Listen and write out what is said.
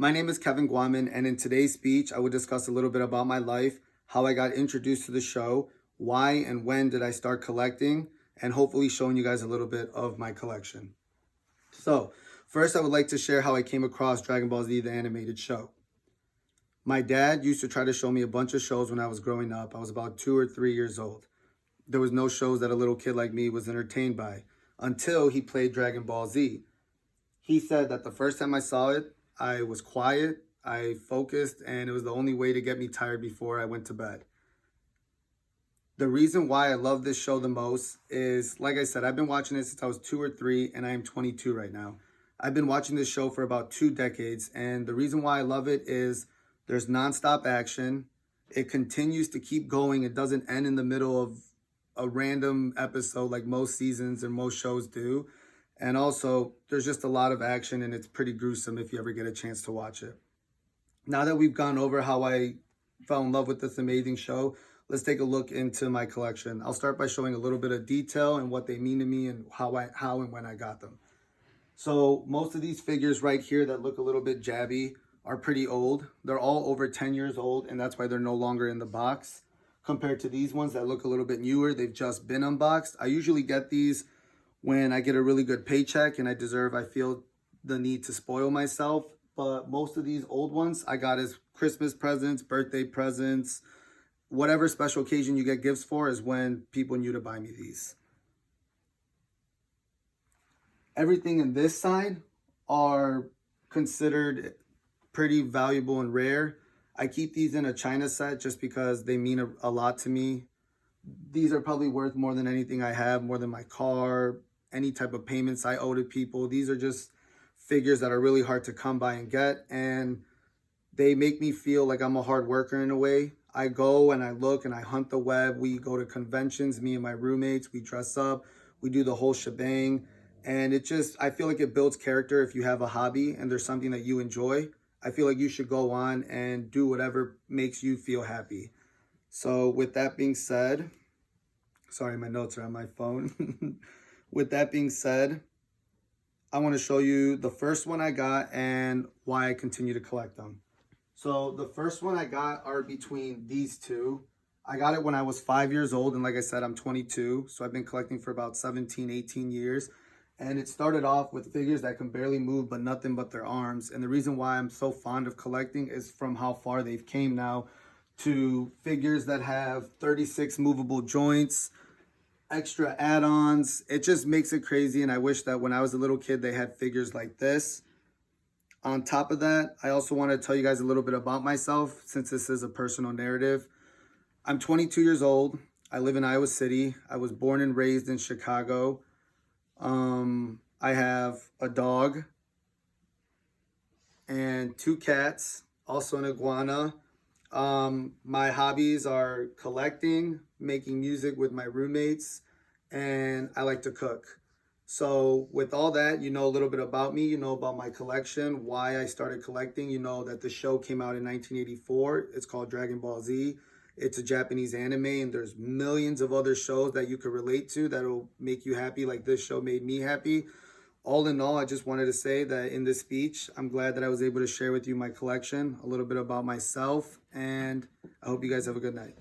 My name is Kevin Guaman, and in today's speech, I will discuss a little bit about my life, how I got introduced to the show, why and when did I start collecting, and hopefully showing you guys a little bit of my collection. So, first I would like to share how I came across Dragon Ball Z, the animated show. My dad used to try to show me a bunch of shows when I was growing up. I was about 2 or 3 years old. There was no shows that a little kid like me was entertained by until he played Dragon Ball Z. He said that the first time I saw it, I was quiet, I focused, and it was the only way to get me tired before I went to bed. The reason why I love this show the most is, like I said, I've been watching it since I was 2 or 3, and I am 22 right now. I've been watching this show for about 2 decades, and the reason why I love it is there's nonstop action. It continues to keep going. It doesn't end in the middle of a random episode like most seasons and most shows do. And also, there's just a lot of action, and it's pretty gruesome if you ever get a chance to watch it. Now that we've gone over how I fell in love with this amazing show, let's take a look into my collection. I'll start by showing a little bit of detail and what they mean to me and how and when I got them. So most of these figures right here that look a little bit jabby are pretty old. They're all over 10 years old, and that's why they're no longer in the box. Compared to these ones that look a little bit newer, they've just been unboxed. I usually get these when I get a really good paycheck and I feel the need to spoil myself. But most of these old ones I got as Christmas presents, birthday presents, whatever special occasion you get gifts for is when people knew to buy me these. Everything in this side are considered pretty valuable and rare. I keep these in a China set just because they mean a lot to me. These are probably worth more than anything I have, more than my car, any type of payments I owe to people. These are just figures that are really hard to come by and get, and they make me feel like I'm a hard worker in a way. I go and I look and I hunt the web. We go to conventions, me and my roommates, we dress up, we do the whole shebang. And I feel like it builds character if you have a hobby and there's something that you enjoy. I feel like you should go on and do whatever makes you feel happy. So with that being said, sorry, my notes are on my phone. With that being said, I want to show you the first one I got and why I continue to collect them. So the first one I got are between these two. I got it when I was 5 years old, and like I said, I'm 22, so I've been collecting for about 17, 18 years. And it started off with figures that can barely move but nothing but their arms. And the reason why I'm so fond of collecting is from how far they've came now to figures that have 36 movable joints, extra add-ons. It just makes it crazy, and I wish that when I was a little kid they had figures like this. On top of that, I also want to tell you guys a little bit about myself since this is a personal narrative. I'm 22 years old. I live in Iowa City. I was born and raised in Chicago. I have a dog and 2 cats, also an iguana. My hobbies are collecting, making music with my roommates, and I like to cook. So with all that, you know a little bit about me, you know about my collection, why I started collecting. You know that the show came out in 1984. It's called Dragon Ball Z. It's a Japanese anime, and there's millions of other shows that you could relate to that'll make you happy like this show made me happy. All in all, I just wanted to say that in this speech, I'm glad that I was able to share with you my collection, a little bit about myself, and I hope you guys have a good night.